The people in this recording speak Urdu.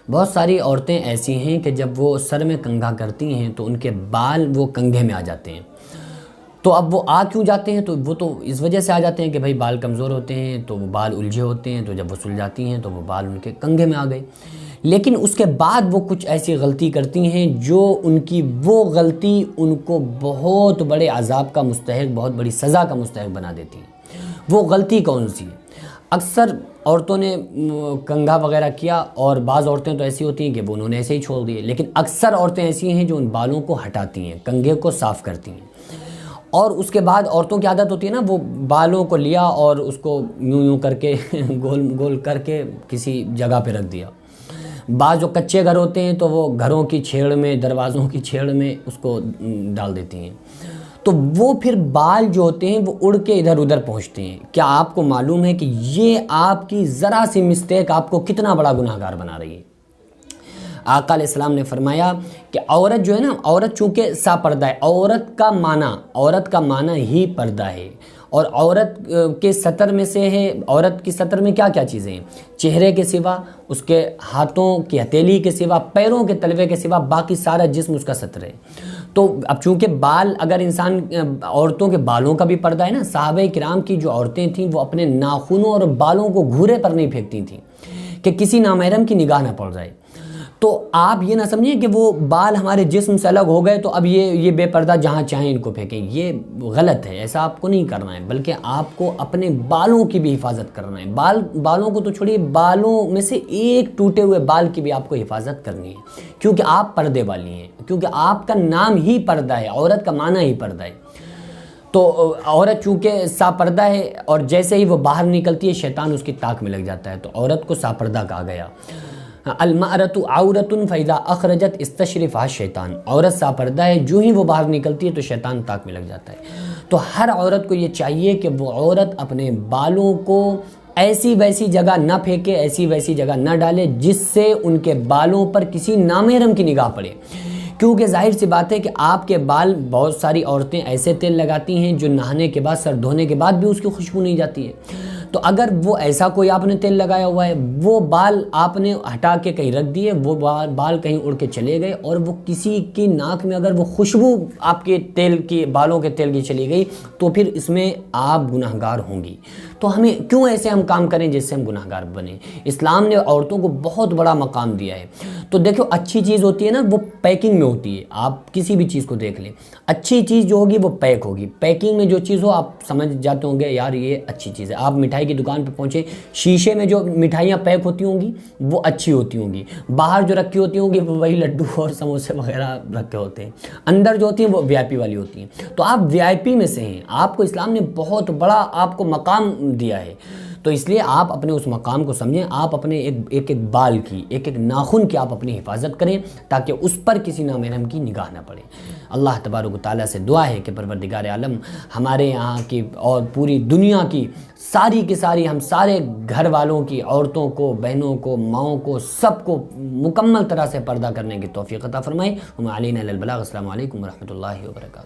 بہت ساری عورتیں ایسی ہیں کہ جب وہ سر میں کنگھا کرتی ہیں تو ان کے بال وہ کنگھے میں آ جاتے ہیں. تو اب وہ آ کیوں جاتے ہیں؟ تو وہ تو اس وجہ سے آ جاتے ہیں کہ بھائی بال کمزور ہوتے ہیں تو وہ بال الجھے ہوتے ہیں، تو جب وہ سل جاتی ہیں تو وہ بال ان کے کنگھے میں آ گئے. لیکن اس کے بعد وہ کچھ ایسی غلطی کرتی ہیں جو ان کی وہ غلطی ان کو بہت بڑے عذاب کا مستحق، بہت بڑی سزا کا مستحق بنا دیتی ہے. وہ غلطی کون سی ہے؟ اکثر عورتوں نے کنگھا وغیرہ کیا، اور بعض عورتیں تو ایسی ہوتی ہیں کہ وہ انہوں نے ایسے ہی چھوڑ دیے، لیکن اکثر عورتیں ایسی ہیں جو ان بالوں کو ہٹاتی ہیں، کنگھے کو صاف کرتی ہیں. اور اس کے بعد عورتوں کی عادت ہوتی ہے نا، وہ بالوں کو لیا اور اس کو یوں یوں کر کے گول گول کر کے کسی جگہ پہ رکھ دیا. بعض جو کچے گھر ہوتے ہیں تو وہ گھروں کی چھیڑ میں، دروازوں کی چھیڑ میں اس کو ڈال دیتی ہیں، تو وہ پھر بال جو ہوتے ہیں وہ اڑ کے ادھر ادھر پہنچتے ہیں. کیا آپ کو معلوم ہے کہ یہ آپ کی ذرا سی مسٹیک آپ کو کتنا بڑا گناہگار بنا رہی ہے؟ آقا علیہ السلام نے فرمایا کہ عورت جو ہے نا، عورت چونکہ سا پردہ ہے، عورت کا معنی ہی پردہ ہے. اور عورت کے سطر میں سے ہے، عورت کی سطر میں کیا کیا چیزیں ہیں؟ چہرے کے سوا، اس کے ہاتھوں کی ہتھیلی کے سوا، پیروں کے تلوے کے سوا باقی سارا جسم اس کا سطر ہے. تو اب چونکہ بال، اگر انسان، عورتوں کے بالوں کا بھی پردہ ہے نا، صحابہ کرام کی جو عورتیں تھیں وہ اپنے ناخنوں اور بالوں کو گھورے پر نہیں پھینکتی تھیں کہ کسی نامحرم کی نگاہ نہ پڑ جائے. تو آپ یہ نہ سمجھیں کہ وہ بال ہمارے جسم سے الگ ہو گئے تو اب یہ بے پردہ جہاں چاہیں ان کو پھینکیں. یہ غلط ہے، ایسا آپ کو نہیں کرنا ہے، بلکہ آپ کو اپنے بالوں کی بھی حفاظت کرنا ہے. بالوں کو تو چھوڑیے، بالوں میں سے ایک ٹوٹے ہوئے بال کی بھی آپ کو حفاظت کرنی ہے، کیونکہ آپ پردے والی ہیں، کیونکہ آپ کا نام ہی پردہ ہے، عورت کا معنی ہی پردہ ہے. تو عورت چونکہ سا پردہ ہے، اور جیسے ہی وہ باہر نکلتی ہے شیطان اس کی طاق میں لگ جاتا ہے، تو عورت کو سا پردہ کہا گیا. المرأۃ عورۃ فاذا اخرجت استشرفها الشیطان. عورت سا پردہ ہے، جو ہی وہ باہر نکلتی ہے تو شیطان طاق میں لگ جاتا ہے. تو ہر عورت کو یہ چاہیے کہ وہ عورت اپنے بالوں کو ایسی ویسی جگہ نہ پھینکے، ایسی ویسی جگہ نہ ڈالے جس سے ان کے بالوں پر کسی نامحرم کی نگاہ پڑے. کیونکہ ظاہر سی بات ہے کہ آپ کے بال، بہت ساری عورتیں ایسے تیل لگاتی ہیں جو نہانے کے بعد، سر دھونے کے بعد بھی اس کی خوشبو نہیں جاتی ہے. تو اگر وہ ایسا کوئی آپ نے تیل لگایا ہوا ہے، وہ بال آپ نے ہٹا کے کہیں رکھ دیے، وہ بال کہیں اڑ کے چلے گئے، اور وہ کسی کی ناک میں اگر وہ خوشبو آپ کے تیل کی، بالوں کے تیل کی چلی گئی، تو پھر اس میں آپ گناہگار ہوں گی. تو ہمیں کیوں ایسے ہم کام کریں جس سے ہم گناہگار بنیں؟ اسلام نے عورتوں کو بہت بڑا مقام دیا ہے. تو دیکھو، اچھی چیز ہوتی ہے نا، وہ پیکنگ میں ہوتی ہے. آپ کسی بھی چیز کو دیکھ لیں، اچھی چیز جو ہوگی وہ پیک ہوگی. پیکنگ میں جو چیز ہو آپ سمجھ جاتے ہوں گے یار یہ اچھی چیز ہے. آپ مٹھائی کی دکان پہ پہنچے، شیشے میں جو مٹھائیاں پیک ہوتی ہوں گی وہ اچھی ہوتی ہوں گی، باہر جو رکھی ہوتی ہوں گی وہ وہی لڈو اور سموسے وغیرہ رکھے ہوتے ہیں، اندر جو ہوتی ہیں وہ VIP والی ہوتی ہیں. تو آپ VIP میں سے ہیں، آپ کو اسلام نے بہت بڑا آپ کو مقام دیا ہے. تو اس لیے آپ اپنے اس مقام کو سمجھیں، آپ اپنے ایک بال کی، ایک ناخن کی آپ اپنی حفاظت کریں تاکہ اس پر کسی نامحرم کی نگاہ نہ پڑے. اللہ تبارک و تعالیٰ سے دعا ہے کہ پروردگار عالم ہمارے یہاں کی اور پوری دنیا کی ساری کی ساری، ہم سارے گھر والوں کی، عورتوں کو، بہنوں کو، ماؤں کو، سب کو مکمل طرح سے پردہ کرنے کی توفیق عطا فرمائے. ہم علینا البلاغ. السلام علیکم ورحمۃ اللہ وبرکاتہ.